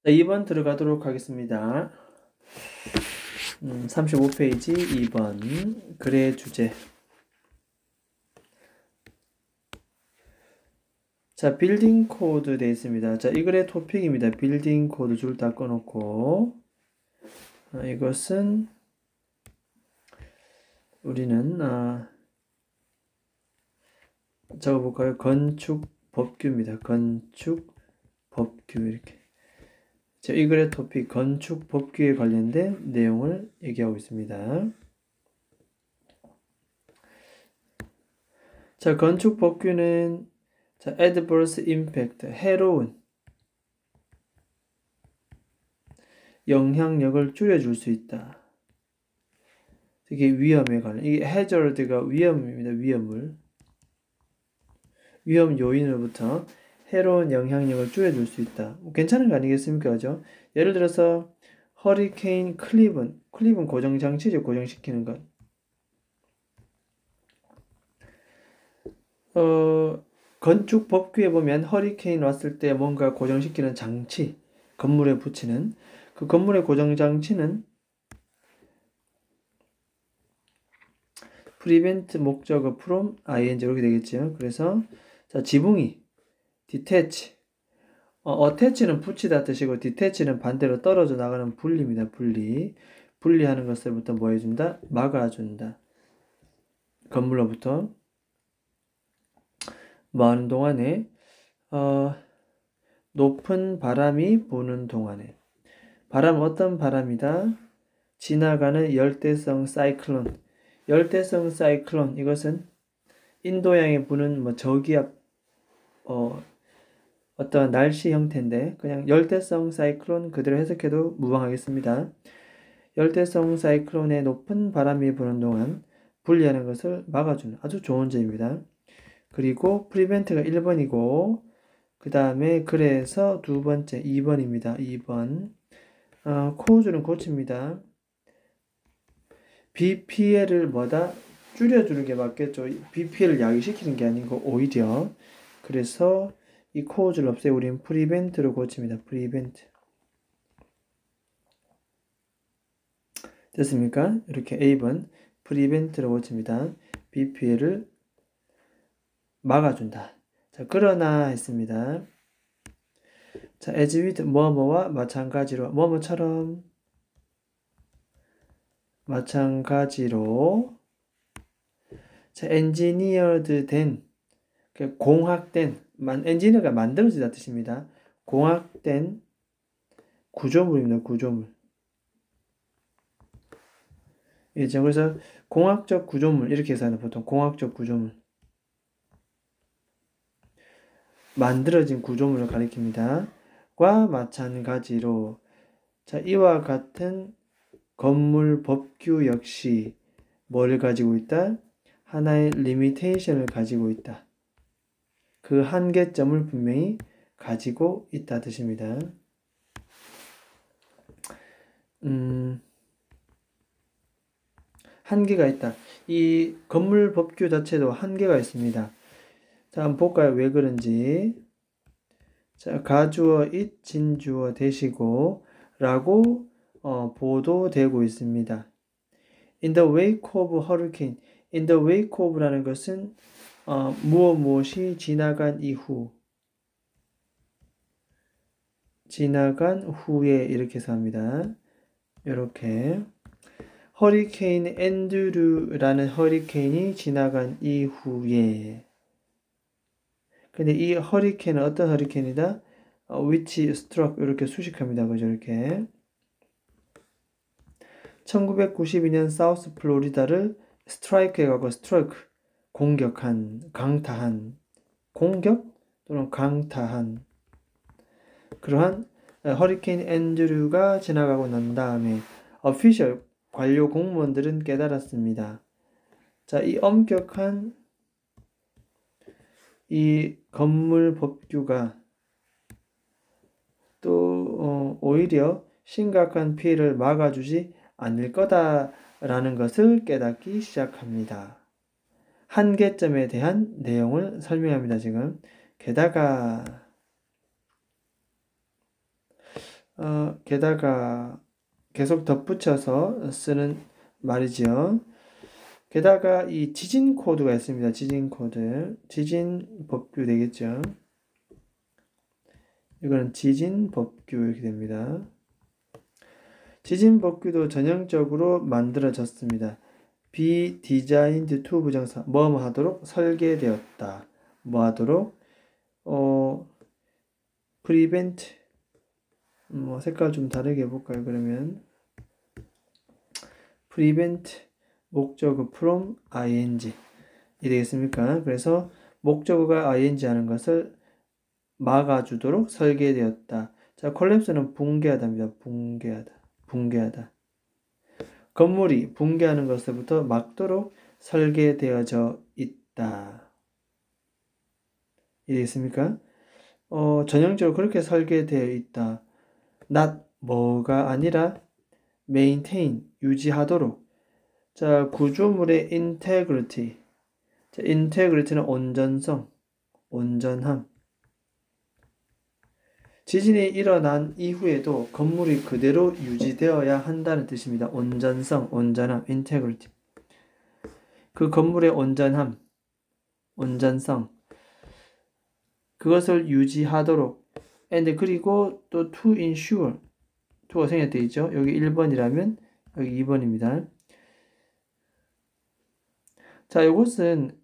2번 들어가도록 하겠습니다. 35페이지 2번 글의 주제. 자, 빌딩 코드 되어 있습니다. 자, 이 글의 토픽입니다. 빌딩 코드 줄 다 꺼놓고 이것은 우리는 적어볼까요? 건축 법규입니다. 건축 법규 이렇게. 자, 이 글의 토픽 건축 법규에 관련된 내용을 얘기하고 있습니다. 자, 건축 법규는 자, adverse impact, 해로운 영향력을 줄여줄 수 있다. 이게 위험에 관련, 이게 hazard가 위험입니다. 위험 요인으로부터 해로운 영향력을 줄여줄 수 있다. 괜찮은 거 아니겠습니까? 그죠? 예를 들어서 허리케인 클립은 고정장치죠. 고정시키는 것. 건축 법규에 보면 허리케인 왔을 때 뭔가 고정시키는 장치, 건물에 붙이는 그 건물의 고정장치는 prevent 목적어 from ing 이렇게 되겠죠. 그래서 자, 지붕이 detach, attach는 붙이다 뜻이고 detach는 반대로 떨어져 나가는 분리입니다. 분리하는 것을부터 뭐 해준다? 막아준다. 건물로부터 뭐 하는 동안에 높은 바람이 부는 동안에. 바람은 어떤 바람이다? 지나가는 열대성 사이클론. 열대성 사이클론, 이것은 인도양에 부는 뭐 저기압 어떤 날씨 형태인데 그냥 열대성 사이클론 그대로 해석해도 무방하겠습니다. 열대성 사이클론의 높은 바람이 부는 동안 분리하는 것을 막아주는 아주 좋은 점입니다. 그리고 프리벤트가 1번이고 그 다음에 그래서 두 번째 2번입니다. 2번 코우즈는 고칩니다. BPL을 뭐다? 줄여주는 게 맞겠죠. BPL을 야기시키는 게 아니고 오히려. 그래서 이 코우즈를 없애고 우리는 프리벤트로 고칩니다. 프리벤트. 됐습니까? 이렇게 A번 프리벤트로 고칩니다. BPL을 막아준다. 자, 그러나 했습니다. 자, as with 뭐뭐와 마찬가지로 뭐뭐처럼 마찬가지로 자, engineered 된 공학된 엔지니어가 만들어지다 뜻입니다. 공학된 구조물입니다. 구조물. 이죠. 그래서 공학적 구조물 이렇게 해서 하는 보통 공학적 구조물. 만들어진 구조물을 가리킵니다. 과 마찬가지로 자, 이와 같은 건물 법규 역시 뭐를 가지고 있다? 하나의 리미테이션을 가지고 있다. 그 한계점을 분명히 가지고 있다 뜻입니다. 한계가 있다. 이 건물 법규 자체도 한계가 있습니다. 자, 한번 볼까요? 왜 그런지. 자, 가주어 it, 진주어 대시고 라고 보도되고 있습니다. In the wake of hurricane. In the wake of라는 것은 무엇이 지나간 이후, 지나간 후에 이렇게 해서 합니다. 이렇게 허리케인 앤드류라는 허리케인이 지나간 이후에. 근데 이 허리케인은 어떤 허리케인이다? which struck 이렇게 수식합니다. 그죠? 이렇게 1992년 사우스 플로리다를 스트라이크에 가고 스트라이크 공격한, 강타한, 공격 또는 강타한 그러한 허리케인 앤드류가 지나가고 난 다음에 어피셜 관료 공무원들은 깨달았습니다. 자, 이 엄격한 이 건물 법규가 또 오히려 심각한 피해를 막아주지 않을 거다라는 것을 깨닫기 시작합니다. 한계점에 대한 내용을 설명합니다. 지금 게다가 게다가 계속 덧붙여서 쓰는 말이죠. 게다가 이 지진 코드가 있습니다. 지진 코드. 지진 법규 되겠죠. 이거는 지진 법규 이렇게 됩니다. 지진 법규도 전형적으로 만들어졌습니다. be designed to 부정사 뭐뭐 하도록 설계되었다. 뭐 하도록 prevent 색깔 좀 다르게 해볼까요? 그러면 prevent 목적어 from ing 이 되겠습니까? 그래서 목적어가 ing 하는 것을 막아주도록 설계되었다. 자, 콜랩스는 붕괴하다입니다. 붕괴하다. 건물이 붕괴하는 것으로부터 막도록 설계되어져 있다. 이해됐습니까? 전형적으로 그렇게 설계되어 있다. not 뭐가 아니라 maintain 유지하도록. 자, 구조물의 integrity. 자, integrity는 온전성, 온전함. 지진이 일어난 이후에도 건물이 그대로 유지되어야 한다는 뜻입니다. 온전성, 온전함, integrity. 그 건물의 온전함, 온전성. 그것을 유지하도록. and 그리고 또 to ensure. to가 생략되어 있죠. 여기 1번이라면 여기 2번입니다. 자, 이것은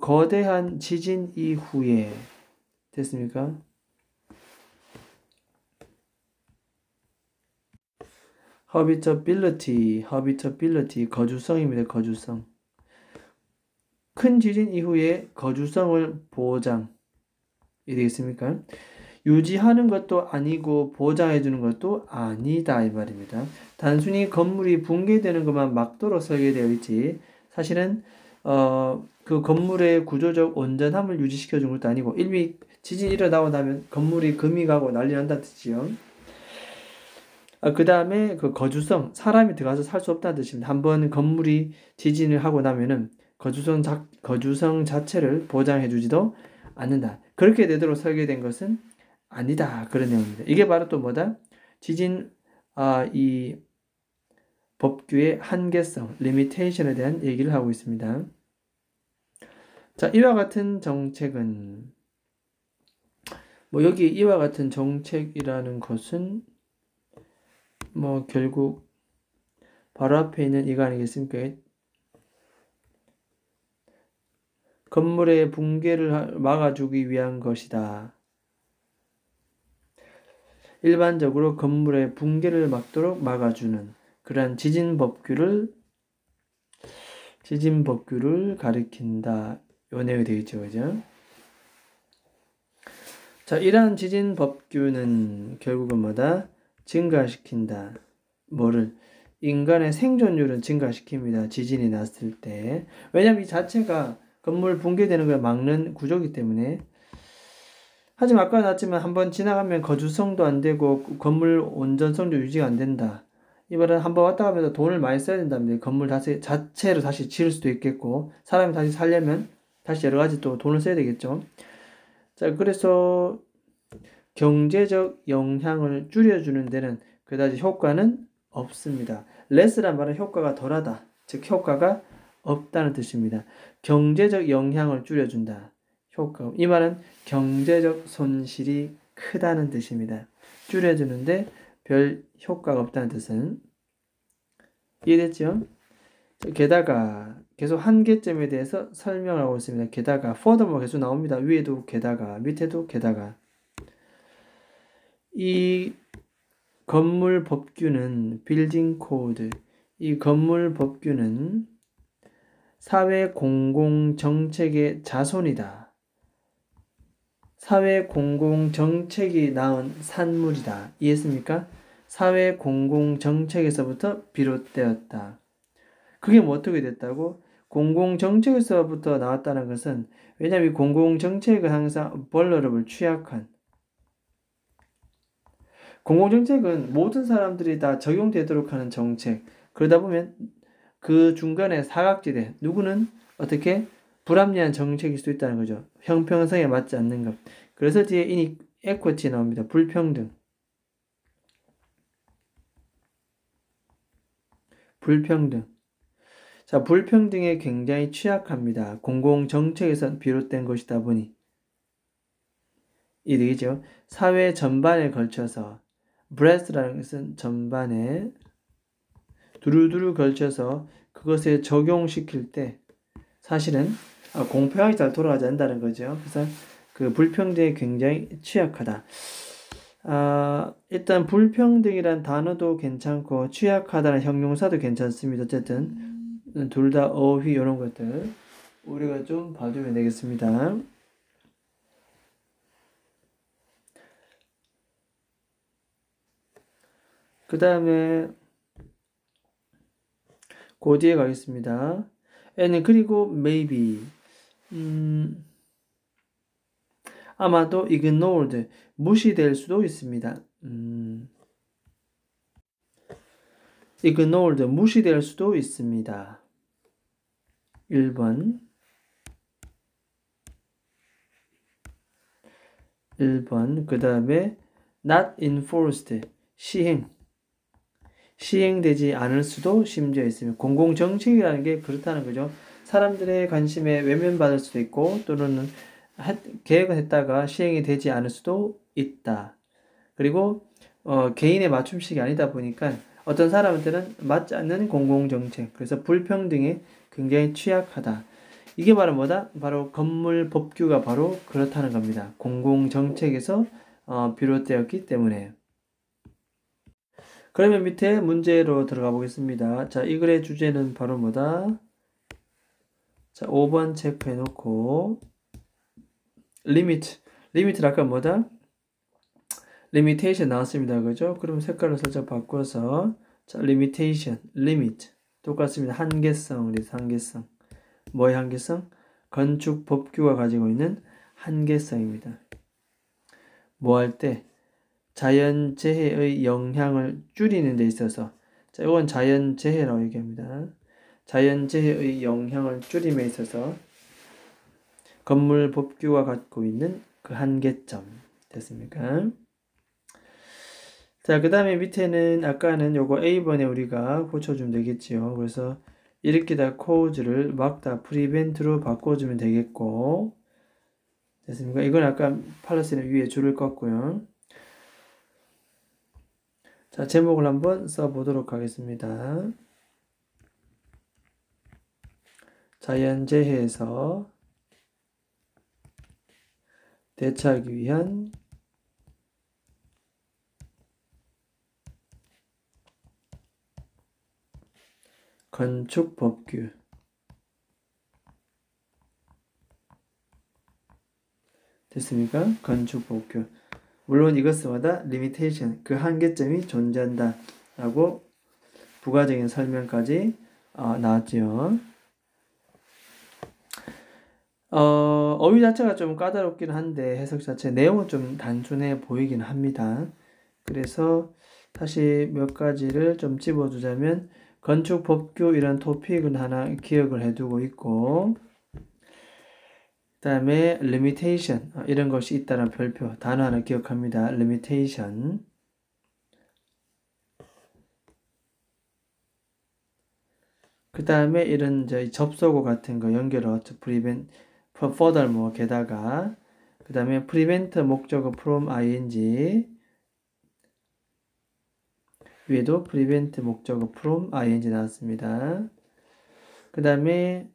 거대한 지진 이후에 됐습니까? habitability, 거주성입니다. 거주성. 큰 지진 이후에 거주성을 보장. 이 되겠습니까? 유지하는 것도 아니고 보장해주는 것도 아니다 이 말입니다. 단순히 건물이 붕괴되는 것만 막도록 설계되어 있지 사실은 그 건물의 구조적 온전함을 유지시켜준 것도 아니고 이미 지진이 일어나고 나면 건물이 금이 가고 난리 난다는 뜻이요. 그 다음에 그 거주성, 사람이 들어가서 살 수 없다는 뜻입니다. 한번 건물이 지진을 하고 나면은 거주성 자체를 보장해주지도 않는다. 그렇게 되도록 설계된 것은 아니다. 그런 내용입니다. 이게 바로 또 뭐다? 지진, 이 법규의 한계성, limitation에 대한 얘기를 하고 있습니다. 자, 이와 같은 정책은, 여기 이와 같은 정책이라는 것은, 결국, 바로 앞에 있는 이거 아니겠습니까? 건물의 붕괴를 막아주기 위한 것이다. 일반적으로 건물의 붕괴를 막도록 막아주는 그러한 지진 법규를 가리킨다. 요 내용이 되겠죠, 그죠? 자, 이러한 지진 법규는 결국은 뭐다? 증가시킨다. 뭐를? 인간의 생존율은 증가시킵니다. 지진이 났을 때. 왜냐면 이 자체가 건물 붕괴되는 걸 막는 구조이기 때문에. 하지만 아까 나왔지만 한번 지나가면 거주성도 안 되고 건물 온전성도 유지가 안 된다. 이 말은 한번 왔다 가면서 돈을 많이 써야 된답니다. 건물 자체로 다시 지을 수도 있겠고 사람이 다시 살려면 다시 여러 가지 또 돈을 써야 되겠죠. 자, 그래서 경제적 영향을 줄여주는 데는 그다지 효과는 없습니다. less란 말은 효과가 덜하다. 즉 효과가 없다는 뜻입니다. 경제적 영향을 줄여준다. 효과. 이 말은 경제적 손실이 크다는 뜻입니다. 줄여주는데 별 효과가 없다는 뜻은 이해됐죠? 게다가 계속 한계점에 대해서 설명하고 있습니다. 게다가 furthermore 계속 나옵니다. 위에도 게다가 밑에도 게다가 이 건물 법규는 빌딩 코드 이 건물 법규는 사회 공공 정책의 자손이다. 사회 공공 정책이 낳은 산물이다. 이해했습니까? 사회 공공 정책에서부터 비롯되었다. 그게 뭐 어떻게 됐다고? 공공 정책에서부터 나왔다는 것은 왜냐하면 이 공공 정책은 항상 vulnerable 취약한 공공 정책은 모든 사람들이 다 적용되도록 하는 정책. 그러다 보면 그 중간에 사각지대 누구는 어떻게 불합리한 정책일 수도 있다는 거죠. 형평성에 맞지 않는 것. 그래서 뒤에 이니퀄리티 나옵니다. 불평등. 불평등. 자, 불평등에 굉장히 취약합니다. 공공정책에서 비롯된 것이다 보니 이 되겠죠. 사회 전반에 걸쳐서 breadth라는 것은 전반에 두루두루 걸쳐서 그것에 적용시킬 때 사실은 공평하게 잘 돌아가지 않는다는 거죠. 그래서 그 불평등에 굉장히 취약하다. 일단 불평등이란 단어도 괜찮고 취약하다는 형용사도 괜찮습니다. 어쨌든 둘 다 어휘 이런 것들 우리가 좀 봐주면 되겠습니다. 그 다음에 그 뒤에 가겠습니다. and 그리고 maybe 아마도 ignored 무시될 수도 있습니다. ignored 무시될 수도 있습니다. 1번 그 다음에 not enforced 시행되지 않을 수도 심지어 있습니다. 공공정책이라는 게 그렇다는 거죠. 사람들의 관심에 외면받을 수도 있고 또는 계획을 했다가 시행이 되지 않을 수도 있다. 그리고 개인의 맞춤식이 아니다 보니까 어떤 사람들은 맞지 않는 공공정책, 그래서 불평등에 굉장히 취약하다. 이게 바로 뭐다? 바로 건물 법규가 바로 그렇다는 겁니다. 공공정책에서 비롯되었기 때문에. 그러면 밑에 문제로 들어가 보겠습니다. 자, 이 글의 주제는 바로 뭐다? 자, 5번 체크해 놓고 리미트는 아까 뭐다? limitation 나왔습니다. 그죠? 그럼 색깔을 살짝 바꿔서 자, limitation, limit 똑같습니다. 한계성. 뭐의 한계성? 건축 법규가 가지고 있는 한계성입니다. 뭐 할 때? 자연재해의 영향을 줄이는 데 있어서 자, 이건 자연재해라고 얘기합니다. 자연재해의 영향을 줄임에 있어서 건물 법규가 갖고 있는 그 한계점 됐습니까? 자, 그 다음에 밑에는 아까는 요거 A번에 우리가 고쳐주면 되겠지요. 그래서 이렇게 다 cause를 막 다 prevent로 바꿔주면 되겠고 됐습니까? 이건 아까 플러스는 위에 줄을 껐고요. 자, 제목을 한번 써보도록 하겠습니다. 자연재해에서 대처하기 위한 건축법규. 됐습니까? 건축법규. 물론 이것마다 limitation, 그 한계점이 존재한다 라고 부가적인 설명까지 나왔죠. 어휘 자체가 좀 까다롭긴 한데 해석 자체 내용은 좀 단순해 보이긴 합니다. 그래서 다시 몇 가지를 좀 집어두자면 건축법규 이런 토픽은 하나 기억을 해두고 있고 그 다음에 limitation 이런 것이 있다는 별표 단어 하나 기억합니다. limitation 그 다음에 이런 접속어 같은 거 연결어 prevent, furthermore 게다가 그 다음에 prevent 목적어 from ing 위에도 prevent 목적어 from ing 나왔습니다. 그 다음에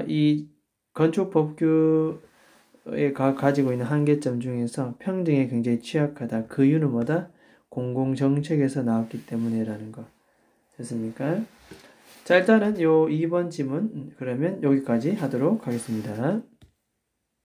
이 건축법규에 가지고 있는 한계점 중에서 평등에 굉장히 취약하다. 그 이유는 뭐다? 공공정책에서 나왔기 때문에라는 거. 됐습니까? 자, 일단은 요 2번 지문 그러면 여기까지 하도록 하겠습니다.